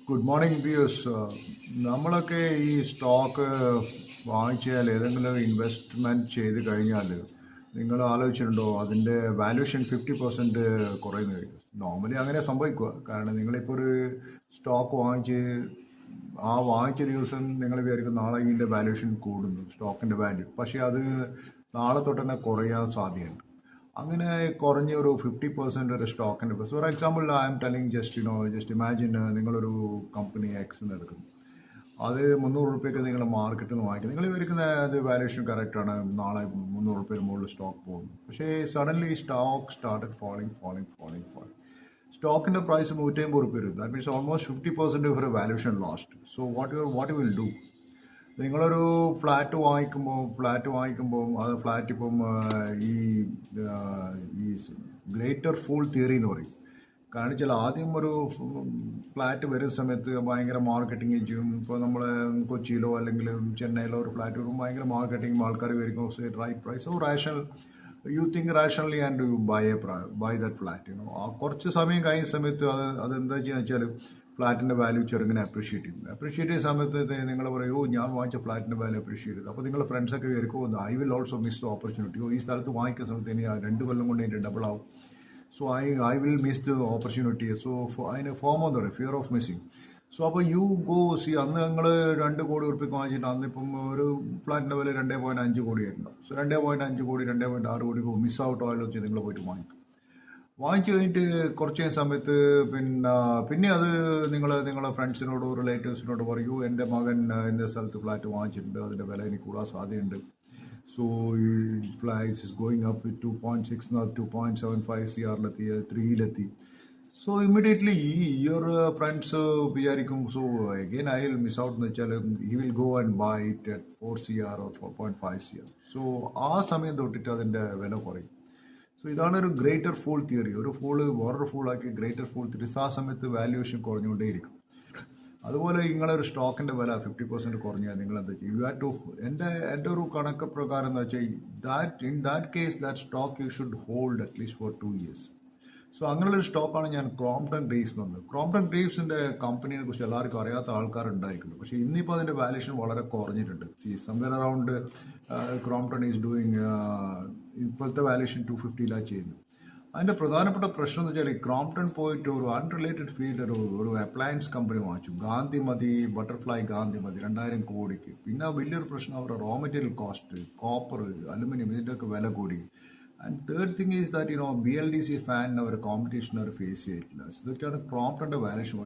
Good morning views. നമ്മളൊക്കെ ഈ stock വാങ്ങിച്ചാൽ ഏതെങ്കിലും ഇൻവെസ്റ്റ്മെൻറ്റ് ചെയ്ത് കഴിഞ്ഞാൽ നിങ്ങൾ ആലോചിച്ചിട്ടുണ്ടോ അതിൻ്റെ വാല്യൂഷൻ 50% കുറയുന്നത്? നോർമലി അങ്ങനെ സംഭവിക്കുക. കാരണം നിങ്ങളിപ്പോൾ ഒരു സ്റ്റോക്ക് വാങ്ങിച്ച് വാങ്ങിച്ച ദിവസം നിങ്ങൾ വിചാരിക്കും നാളെ ഇതിൻ്റെ വാല്യൂഷൻ കൂടുന്നു, സ്റ്റോക്കിൻ്റെ വാല്യൂ. പക്ഷേ അത് നാളെ തൊട്ട് തന്നെ കുറയാൻ സാധ്യതയുണ്ട്. അങ്ങനെ കുറഞ്ഞ ഒരു 50% ഒരു സ്റ്റോക്കിൻ്റെ. For example I am telling just imagine നിങ്ങളൊരു കമ്പനി എക്സ് എന്ന് എടുക്കുന്നു. അത് 300 റുപ്യക്ക് നിങ്ങൾ മാർക്കറ്റിൽ നിന്ന് വാങ്ങിക്കും. നിങ്ങൾ വിചാരിക്കുന്ന അത് വാല്യൂഷൻ കറക്റ്റാണ്, നാളെ 300 റുപ്യയുടെ മുകളിൽ സ്റ്റോക്ക് പോകുന്നു. പക്ഷേ സഡൻലി സ്റ്റോക്ക് സ്റ്റാർട്ടഡ് ഫോളിങ്. സ്റ്റോക്കിൻ്റെ പ്രൈസ് 150 റുപ്യ വരും. That means almost 50% of valuation lost. So what you will do? നിങ്ങളൊരു ഫ്ലാറ്റ് വാങ്ങിക്കുമ്പോൾ അത് ഫ്ലാറ്റ് ഇപ്പം ഈ ഗ്രേറ്റർ ഫൂൾ തിയറി എന്ന് പറയും. കാരണം വെച്ചാൽ ആദ്യം ഒരു ഫ്ലാറ്റ് വരുന്ന സമയത്ത് ഭയങ്കര മാർക്കറ്റിംഗ് ചെയ്യും. ഇപ്പോൾ നമ്മൾ കൊച്ചിയിലോ അല്ലെങ്കിൽ ചെന്നൈയിലോ ഒരു ഫ്ലാറ്റ് വരും, ഭയങ്കര മാർക്കറ്റിംഗ്, ആൾക്കാർ വരും, right price or rational, you think rationally and you buy that flat. കുറച്ച് സമയം കഴിയുന്ന സമയത്ത് അതെന്താ ചെയ്യുക വെച്ചാൽ ഫ്ലാറ്റിൻ്റെ വാല്യൂ ചെറുങ്ങനെ അപ്രീഷിയേറ്റ് ചെയ്യുന്ന സമയത്ത് നിങ്ങൾ പറയും, ഞാൻ വാങ്ങിച്ച ഫ്ലാറ്റിൻ്റെ വാല്യൂ അപ്രീഷിയേറ്റ് ചെയ്തു. അപ്പോൾ നിങ്ങളുടെ ഫ്രണ്ട്സൊക്കെ വിചാരിക്കും I will also miss the opportunity. ഈ സ്ഥലത്ത് വാങ്ങിക്കുന്ന സമയത്ത് ഇനി 2 കൊല്ലം കൊണ്ട് അതിൻ്റെ ഡബിൾ ആവും. So I will miss the opportunity. So അതിന് ഫോം എന്താ പറയുക, ഫിയർ ഓഫ് മിസ്സിങ്. സോ അപ്പോൾ യു ഗോ സി. അന്ന് നിങ്ങൾ 2 കോടി ഉറുപ്പിക്ക് വാങ്ങിച്ചിട്ട് അന്നിപ്പം ഒരു ഫ്ലാറ്റിൻ്റെ വില 2.5 കോടി ആയിട്ടുണ്ടാവും. സോ 2.5 കോടി 2.6 കോടി മിസ് ഔട്ട് ആയാലും വെച്ച് നിങ്ങൾ പോയിട്ട് വാങ്ങിച്ചു കഴിഞ്ഞിട്ട് കുറച്ച് സമയത്ത് പിന്നെ അത് നിങ്ങളെ ഫ്രണ്ട്സിനോടോ റിലേറ്റീവ്സിനോട് പറയൂ, എൻ്റെ മകൻ എൻ്റെ സ്ഥലത്ത് ഫ്ലാറ്റ് വാങ്ങിച്ചിട്ടുണ്ട്, അതിൻ്റെ വില എനിക്ക് കൂടാൻ സാധ്യതയുണ്ട്. സോ ഈ ഫ്ലാറ്റ്സ് ഇസ് ഗോയിങ് അപ്പ് 2.6 2.75 CR-ലെത്തി, 3-ലെത്തി. സോ ഇമ്മീഡിയറ്റ്ലി ഇയർ ഫ്രണ്ട്സ് വിചാരിക്കും, so again I will miss out എന്ന് വെച്ചാൽ he will go and buy it at 4 CR or 4.5 CR. So ആ സമയം തൊട്ടിട്ട് അതിൻ്റെ വില കുറയും. സോ ഇതാണ് ഒരു ഗ്രേറ്റർ ഫൂൾ തിയറി. ഒരു വേറൊരു ഫൂളാക്കി ഗ്രേറ്റർ ഫൂൾ തിയറി. ആ സമയത്ത് വാല്യൂഷൻ കുറഞ്ഞുകൊണ്ടേയിരിക്കും. അതുപോലെ നിങ്ങളൊരു സ്റ്റോക്കിൻ്റെ വില 50% കുറഞ്ഞാൽ നിങ്ങൾ എന്താ ചെയ്യും? യു ഹാവ് ടു, എൻ്റെ ഒരു കണക്ക് പ്രകാരം എന്ന് വെച്ചാൽ in that case that stock you should hold at least four 2 years. So അങ്ങനെയുള്ളൊരു സ്റ്റോക്കാണ് ഞാൻ ക്രോംപ്ടൺ ഗ്രീവ്സ് എന്ന് പറഞ്ഞത്. ക്രോംപ്ടൺ ഗ്രീവ്സിൻ്റെ കമ്പനിയെ കുറിച്ച് എല്ലാവർക്കും അറിയാത്ത ആൾക്കാരുണ്ടായിട്ടുണ്ട്. പക്ഷേ ഇന്നിപ്പോൾ അതിൻ്റെ വാല്യൂഷൻ വളരെ കുറഞ്ഞിട്ടുണ്ട്. Somewhere around Crompton is doing ഇപ്പോഴത്തെ വാല്യൂഷൻ 250 ലാ ചെയ്യുന്നത്. അതിൻ്റെ പ്രധാനപ്പെട്ട പ്രശ്നം എന്ന് വെച്ചാൽ ക്രോംപ്ടൺ പോയിട്ട് ഒരു അൺറിലേറ്റഡ് ഫീൽഡ് ഒരു അപ്ലയൻസ് കമ്പനി വാങ്ങിച്ചു, ഗാന്ധിമതി, ബട്ടർഫ്ലൈ ഗാന്ധിമതി, 2000 കോടിക്ക്. പിന്നെ വലിയൊരു പ്രശ്നം അവരുടെ raw material cost, copper, aluminium, ഇതിൻ്റെയൊക്കെ വില കൂടി. And third thing is that BLDC fan അവർ കോമ്പറ്റീഷൻ അവർ ഫേസ് ചെയ്തിട്ടില്ല. ഇതൊക്കെയാണ് ക്രോംപ്ടൻ്റെ വാല്യൂഷൻ.